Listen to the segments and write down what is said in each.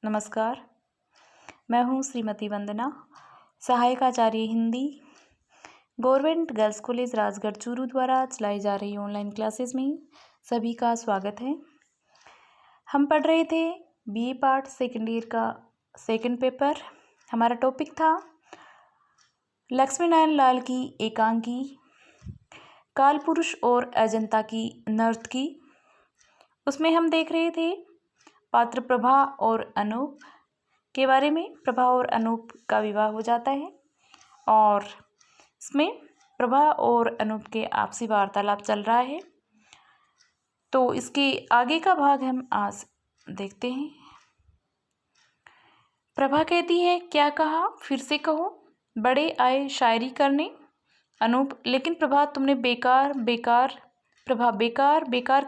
नमस्कार, मैं हूँ श्रीमती वंदना, सहायक आचार्य Hindi, government girls college Rajgarh Churu द्वारा चलाई जा रही ऑनलाइन क्लासेस में सभी का स्वागत है। हम पढ़ रहे थे बीए पार्ट सेकेंड ईयर का सेकंड पेपर। हमारा टॉपिक था लक्ष्मी नारायण लाल की एकांकी, काल पुरुष और अजंता की नर्तकी। उसमें हम देख रहे थे पात्र प्रभा और अनूप के बारे में। प्रभा और अनूप का विवाह हो जाता है और इसमें प्रभा और अनूप के आपसी वार्तालाप चल रहा है। तो इसके आगे का भाग हम आज देखते हैं। प्रभा कहती है, क्या कहा, फिर से कहो। बड़े आए शायरी करने। अनूप, लेकिन प्रभा तुमने बेकार बेकार। प्रभा, बेकार बेकार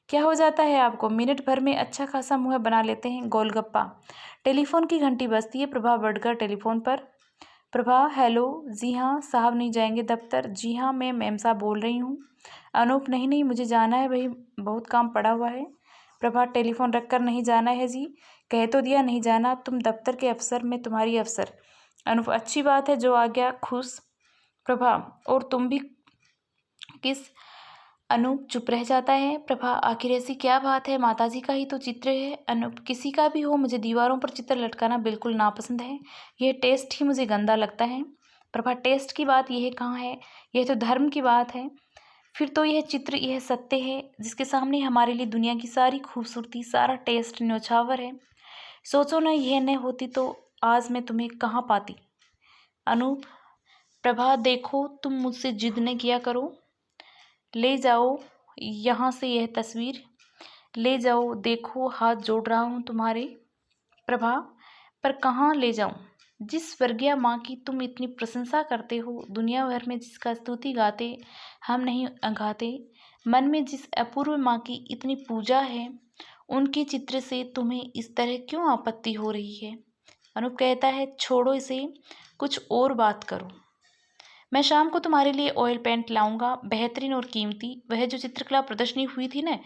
क्या हो जाता है आपको? मिनट भर में अच्छा खासा मुँह बना लेते हैं गोलगप्पा। टेलीफोन की घंटी बजती है। प्रभा बढ़कर टेलीफोन पर। प्रभा, हेलो। जी हाँ साहब, नहीं जाएंगे दफ्तर? जी हाँ, मैं मैम साहब बोल रही हूँ। अनूप, नहीं नहीं मुझे जाना है भाई, बहुत काम पड़ा हुआ है। प्रभा, टेलीफोन रख कर नहीं जाना है जी, कह तो दिया नहीं जाना। तुम दफ्तर के अफसर, मैं तुम्हारी अफसर। अनूप, अच्छी बात है, जो आ गया खुश। प्रभा, और तुम भी किस? अनूप चुप रह जाता है। प्रभा, आखिर ऐसी क्या बात है, माताजी का ही तो चित्र है। अनूप, किसी का भी हो, मुझे दीवारों पर चित्र लटकाना बिल्कुल नापसंद है। यह टेस्ट ही मुझे गंदा लगता है। प्रभा, टेस्ट की बात यह कहाँ है, यह तो धर्म की बात है। फिर तो यह चित्र, यह सत्य है जिसके सामने हमारे लिए दुनिया की सारी खूबसूरती, सारा टेस्ट न्यौछावर है। सोचो ना, यह न होती तो आज मैं तुम्हें कहाँ पाती। अनूप, प्रभा देखो, तुम मुझसे जिद न किया करो। ले जाओ यहाँ से यह तस्वीर, ले जाओ, देखो हाथ जोड़ रहा हूँ तुम्हारे। प्रभा, पर कहाँ ले जाऊँ? जिस स्वर्गीय माँ की तुम इतनी प्रशंसा करते हो, दुनिया भर में जिसका स्तुति गाते हम नहीं गाते, मन में जिस अपूर्व माँ की इतनी पूजा है, उनके चित्र से तुम्हें इस तरह क्यों आपत्ति हो रही है? अनूप कहता है, छोड़ो इसे, कुछ और बात करो। मैं शाम को तुम्हारे लिए ऑयल पेंट लाऊंगा, बेहतरीन और कीमती। वह जो चित्रकला प्रदर्शनी हुई थी ना,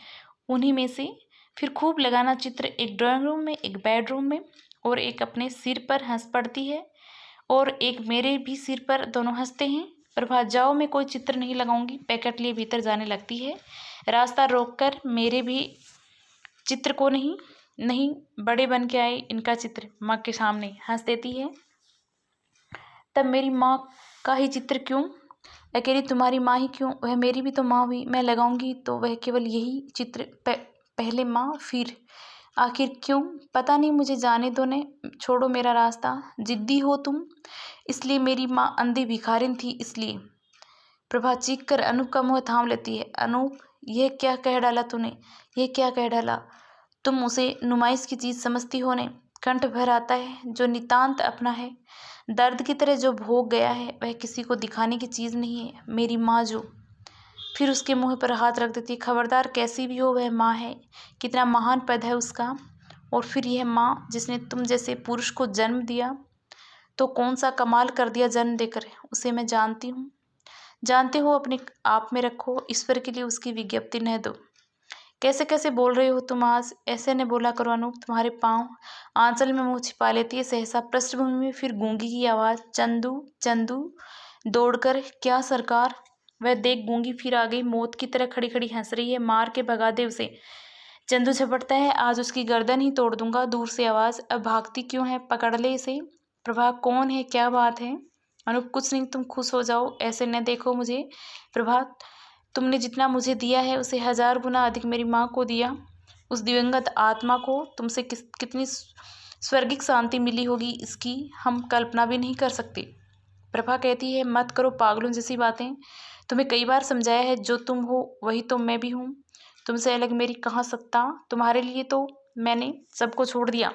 उन्हीं में से। फिर खूब लगाना चित्र, एक ड्राइंग रूम में, एक बेडरूम में, और एक अपने सिर पर हंस पड़ती है और एक मेरे भी सिर पर, दोनों हंसते हैं। प्रभा, जाओ, मैं कोई चित्र नहीं लगाऊंगी। पैकेट लिए भीतर जाने लगती है। रास्ता रोककर, मेरे भी चित्र को नहीं, नहीं बड़े बन के आए इनका चित्र, माँ के सामने हंस देती है। तब मेरी माँ का ही चित्र क्यों? अकेली तुम्हारी माँ ही क्यों, वह मेरी भी तो माँ हुई। मैं लगाऊंगी तो वह केवल यही चित्र, पहले माँ फिर। आखिर क्यों? पता नहीं, मुझे जाने दो ने, छोड़ो मेरा रास्ता। जिद्दी हो तुम, इसलिए मेरी माँ अंधी भिखारिन थी, इसलिए। प्रभा चीख कर अनूप का मुँह थाम लेती है। अनूप, यह क्या कह डाला तूने, यह क्या कह डाला? तुम उसे नुमाइश की चीज़ समझती हो ने? कंठ भर आता है, जो नितांत अपना है, दर्द की तरह जो भोग गया है, वह किसी को दिखाने की चीज़ नहीं है। मेरी माँ जो, फिर उसके मुँह पर हाथ रख देती है। खबरदार, कैसी भी हो वह माँ है, कितना महान पद है उसका। और फिर यह माँ जिसने तुम जैसे पुरुष को जन्म दिया, तो कौन सा कमाल कर दिया जन्म देकर, उसे मैं जानती हूँ। जानते हो, अपने आप में रखो, ईश्वर के लिए उसकी विज्ञप्ति न दो। कैसे कैसे बोल रहे हो तुम आज, ऐसे न बोला करो अनूप। तुम्हारे पाँव आंचल में मुँह छिपा लेती है सहसा। पृष्ठभूमि में फिर गूंगी की आवाज़, चंदू चंदू। दौड़कर, क्या सरकार? वह देख गूंगी फिर आ गई, मौत की तरह खड़ी खड़ी हंस रही है। मार के भगा दे उसे। चंदू झपटता है, आज उसकी गर्दन ही तोड़ दूंगा। दूर से आवाज़, अब भागती क्यों है, पकड़ ले इसे। प्रभा, कौन है, क्या बात है? अनूप, कुछ नहीं, तुम खुश हो जाओ, ऐसे न देखो मुझे। प्रभा, तुमने जितना मुझे दिया है उसे 1000 गुना अधिक मेरी माँ को दिया। उस दिवंगत आत्मा को तुमसे कितनी स्वर्गिक शांति मिली होगी, इसकी हम कल्पना भी नहीं कर सकते। प्रभा कहती है, मत करो पागलों जैसी बातें। तुम्हें कई बार समझाया है, जो तुम हो वही तो मैं भी हूँ। तुमसे अलग मेरी कहाँ सत्ता। तुम्हारे लिए तो मैंने सबको छोड़ दिया।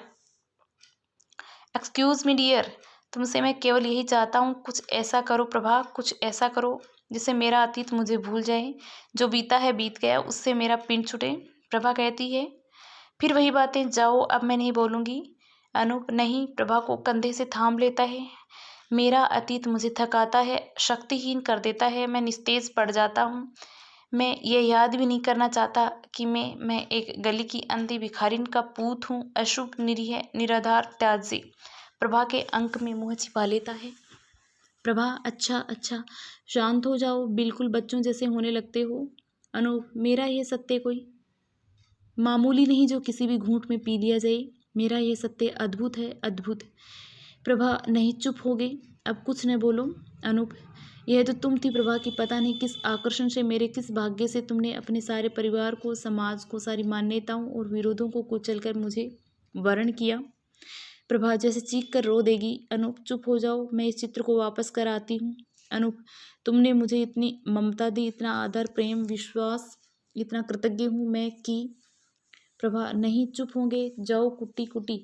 एक्सक्यूज़ मी डियर, तुमसे मैं केवल यही चाहता हूँ, कुछ ऐसा करो प्रभा, कुछ ऐसा करो जिससे मेरा अतीत मुझे भूल जाए। जो बीता है बीत गया, उससे मेरा पिंड छूटे। प्रभा कहती है, फिर वही बातें, जाओ अब मैं नहीं बोलूँगी। अनूप नहीं, प्रभा को कंधे से थाम लेता है। मेरा अतीत मुझे थकाता है, शक्तिहीन कर देता है, मैं निस्तेज पड़ जाता हूँ। मैं ये याद भी नहीं करना चाहता कि मैं एक गली की अंधी भिखारिन का पूत हूँ, अशुभ, निरीह, निराधार, त्याज्य। प्रभा के अंक में मुँह छिपा लेता है। प्रभा, अच्छा अच्छा, शांत हो जाओ, बिल्कुल बच्चों जैसे होने लगते हो। अनूप, मेरा ये सत्य कोई मामूली नहीं जो किसी भी घूंट में पी लिया जाए। मेरा ये सत्य अद्भुत है, अद्भुत। प्रभा, नहीं, चुप हो गई, अब कुछ न बोलो। अनूप, यह तो तुम थी प्रभा की पता नहीं किस आकर्षण से, मेरे किस भाग्य से तुमने अपने सारे परिवार को, समाज को, सारी मान्यताओं और विरोधों को कुचल कर मुझे वर्ण किया। प्रभा जैसे चीख कर रो देगी। अनूप, चुप हो जाओ, मैं इस चित्र को वापस कर आती हूँ। अनूप, तुमने मुझे इतनी ममता दी, इतना आदर, प्रेम, विश्वास, इतना कृतज्ञ हूँ मैं कि। प्रभा, नहीं, चुप होंगे, जाओ, कुट्टी कुट्टी,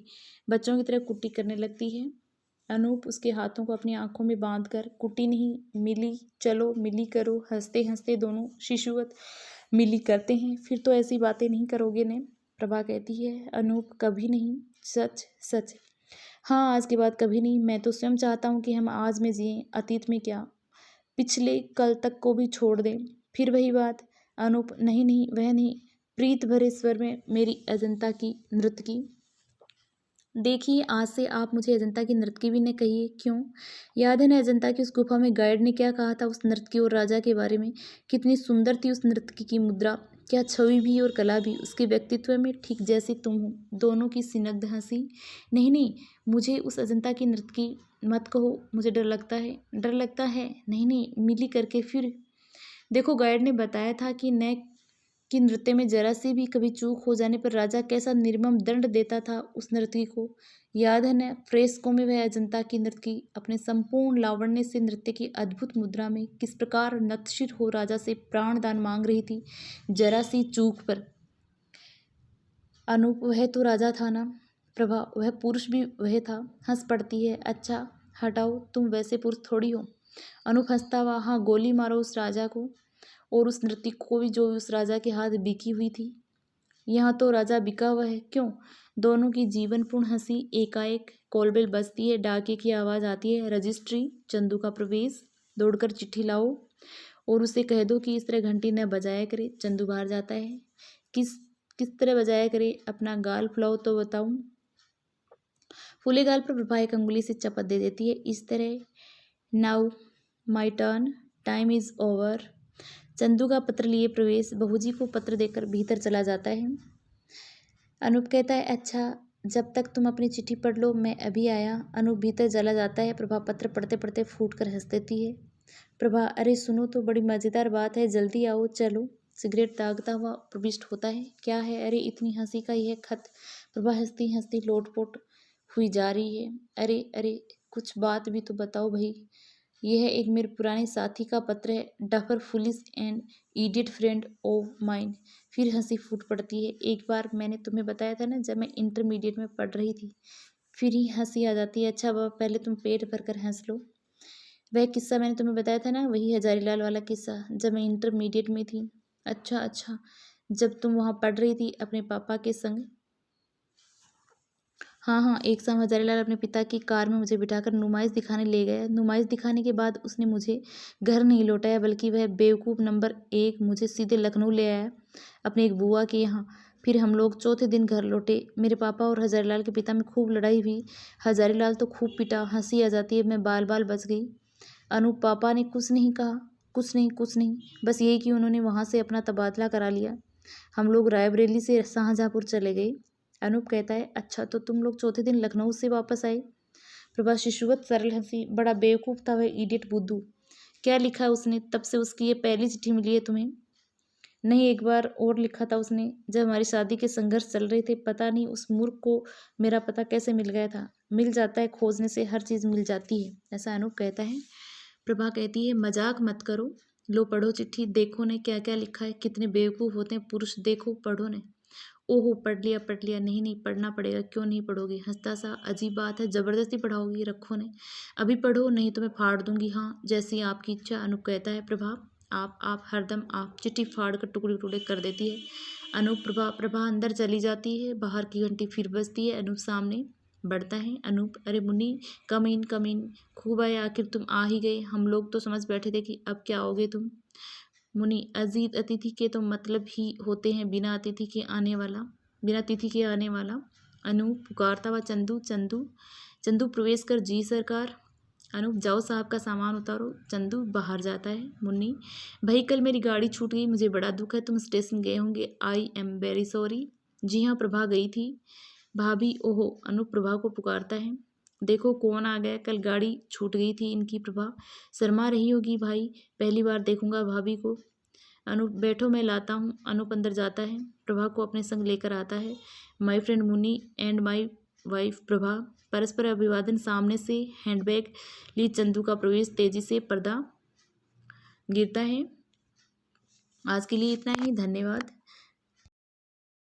बच्चों की तरह कुट्टी करने लगती है। अनूप उसके हाथों को अपनी आंखों में बांध कर, कुट्टी नहीं, मिली, चलो मिली करो। हंसते हंसते दोनों शिशुवत मिली करते हैं। फिर तो ऐसी बातें नहीं करोगे ने? प्रभा कहती है। अनूप, कभी नहीं, सच सच। हाँ, आज के बाद कभी नहीं। मैं तो स्वयं चाहता हूँ कि हम आज में जिएं, अतीत में क्या, पिछले कल तक को भी छोड़ दें। फिर वही बात। अनूप, नहीं नहीं, वह नहीं। प्रीत भरे स्वर में मेरी अजंता की नृत्य की। देखिए, आज से आप मुझे अजंता की नर्तकी भी न कहिए। क्यों? याद है ना अजंता की उस गुफा में गाइड ने क्या कहा था उस नर्तकी और राजा के बारे में? कितनी सुंदर थी उस नर्तकी की मुद्रा, क्या छवि भी और कला भी उसके व्यक्तित्व में, ठीक जैसे तुम हो। दोनों की स्निग्ध हंसी। नहीं नहीं, मुझे उस अजंता की नर्तकी मत कहो, मुझे डर लगता है। डर लगता है? नहीं नहीं, मिली करके फिर। देखो, गाइड ने बताया था कि नृत्य में जरा सी भी कभी चूक हो जाने पर राजा कैसा निर्मम दंड देता था उस नर्तकी को। याद है न, फ्रेस्को में वह अजंता की नर्तकी अपने संपूर्ण लावण्य से नृत्य की अद्भुत मुद्रा में किस प्रकार नतशिर हो राजा से प्राण दान मांग रही थी, जरा सी चूक पर। अनूप, वह तो राजा था ना? प्रभा, वह पुरुष भी वह था। हंस पड़ती है। अच्छा हटाओ, तुम वैसे पुरुष थोड़ी हो। अनूप हंसता हुआ, हाँ, गोली मारो उस राजा को और उस नर्तकी को भी जो उस राजा के हाथ बिकी हुई थी। यहाँ तो राजा बिका हुआ है। क्यों? दोनों की जीवनपूर्ण हंसी। एकाएक कॉलबेल बजती है, डाके की आवाज़ आती है। रजिस्ट्री, चंदू का प्रवेश। दौड़कर चिट्ठी लाओ और उसे कह दो कि इस तरह घंटी न बजाया करे। चंदू बाहर जाता है। किस किस तरह बजाया करे? अपना गाल फुलाओ तो बताऊं। फूले गाल पर प्रभा एक अंगुली से चपत दे देती है, इस तरह। Now my turn, time is over. Chandu का पत्र लिए प्रवेश बहूजी को पत्र देकर भीतर चला जाता है। अनूप कहता है, अच्छा, जब तक तुम अपनी चिट्ठी पढ़ लो मैं अभी आया। अनूप भीतर चला जाता है। प्रभा पत्र पढ़ते पढ़ते फूट कर हंस देती है। प्रभा, अरे सुनो तो, बड़ी मज़ेदार बात है, जल्दी आओ, चलो। सिगरेट दागता हुआ प्रविष्ट होता है। क्या है? अरे इतनी हंसी का यह खत। प्रभा हंसती हंसती लोटपोट हुई जा रही है। अरे अरे, कुछ बात भी तो बताओ भाई। यह एक मेरे पुराने साथी का पत्र है, duffer, foolish and idiot friend of mine. फिर हंसी फूट पड़ती है। एक बार मैंने तुम्हें बताया था ना, जब मैं इंटरमीडिएट में पढ़ रही थी। फिर ही हंसी आ जाती है। अच्छा बाबा, पहले तुम पेट भर कर हंस लो। वह किस्सा मैंने तुम्हें बताया था ना, वही हजारीलाल वाला किस्सा, जब मैं इंटरमीडिएट में थी। अच्छा अच्छा, जब तुम वहाँ पढ़ रही थी अपने पापा के संग। हाँ हाँ, एक शाम हजारीलाल अपने पिता की कार में मुझे बिठाकर नुमाइश दिखाने ले गया। नुमाइश दिखाने के बाद उसने मुझे घर नहीं लौटाया, बल्कि वह बेवकूफ़ नंबर 1 मुझे सीधे लखनऊ ले आया, अपने एक बुआ के यहाँ। फिर हम लोग चौथे दिन घर लौटे। मेरे पापा और हजारीलाल के पिता में खूब लड़ाई हुई। हजारीलाल तो खूब पिटा। हंसी आ जाती है, मैं बाल बाल बच गई। अनूप, पापा ने कुछ नहीं कहा? कुछ नहीं, कुछ नहीं, बस यही कि उन्होंने वहाँ से अपना तबादला करा लिया। हम लोग रायबरेली से शाहजहाँपुर चले गए। अनूप कहता है, अच्छा, तो तुम लोग चौथे दिन लखनऊ से वापस आए? प्रभा शिशुवत सरल हंसी। बड़ा बेवकूफ़ था वह इडियट बुद्धू। क्या लिखा है उसने? तब से उसकी ये पहली चिट्ठी मिली है तुम्हें? नहीं, एक बार और लिखा था उसने, जब हमारी शादी के संघर्ष चल रहे थे। पता नहीं उस मूर्ख को मेरा पता कैसे मिल गया था। मिल जाता है, खोजने से हर चीज़ मिल जाती है, ऐसा अनूप कहता है। प्रभा कहती है, मजाक मत करो, लो पढ़ो चिट्ठी, देखो ने क्या क्या लिखा है। कितने बेवकूफ़ होते हैं पुरुष, देखो, पढ़ो ने। ओहो, पढ़ लिया पढ़ लिया। नहीं नहीं, पढ़ना पड़ेगा। क्यों नहीं पढ़ोगी? हंसता सा, अजीब बात है, ज़बरदस्ती पढ़ाओगी? रखो ने, अभी पढ़ो, नहीं तो मैं फाड़ दूंगी। हाँ, जैसी आपकी इच्छा। अनूप कहता है, प्रभा, आप हरदम आप। चिट्ठी फाड़ कर टुकड़े टुकड़े कर देती है। अनूप, प्रभा अंदर चली जाती है। बाहर की घंटी फिर बजती है। अनूप सामने बढ़ता है। अनूप, अरे मुन्नी, कम इन। खूब आए, आखिर तुम आ ही गए। हम लोग तो समझ बैठे थे कि अब क्या आओगे तुम। मुनि अजीत अतिथि के तो मतलब ही होते हैं बिना अतिथि के आने वाला, बिना तिथि के आने वाला। अनूप पुकारता हुआ चंदू, चंदू चंदू प्रवेश कर जी सरकार। अनूप जाओ साहब का सामान उतारो। चंदू बाहर जाता है। मुन्नी भाई कल मेरी गाड़ी छूट गई, मुझे बड़ा दुख है, तुम स्टेशन गए होंगे, आई एम वेरी सॉरी। जी हाँ प्रभा गई थी। भाभी ओहो, अनूप प्रभा को पुकारता है। देखो कौन आ गया, कल गाड़ी छूट गई थी इनकी। प्रभा शर्मा रही होगी भाई, पहली बार देखूंगा भाभी को। अनूप बैठो मैं लाता हूँ। अनूप अंदर जाता है, प्रभा को अपने संग लेकर आता है। My friend Muni and my wife Prabha. परस्पर अभिवादन। सामने से हैंडबैग ली चंदू का प्रवेश, तेजी से पर्दा गिरता है। आज के लिए इतना ही, धन्यवाद।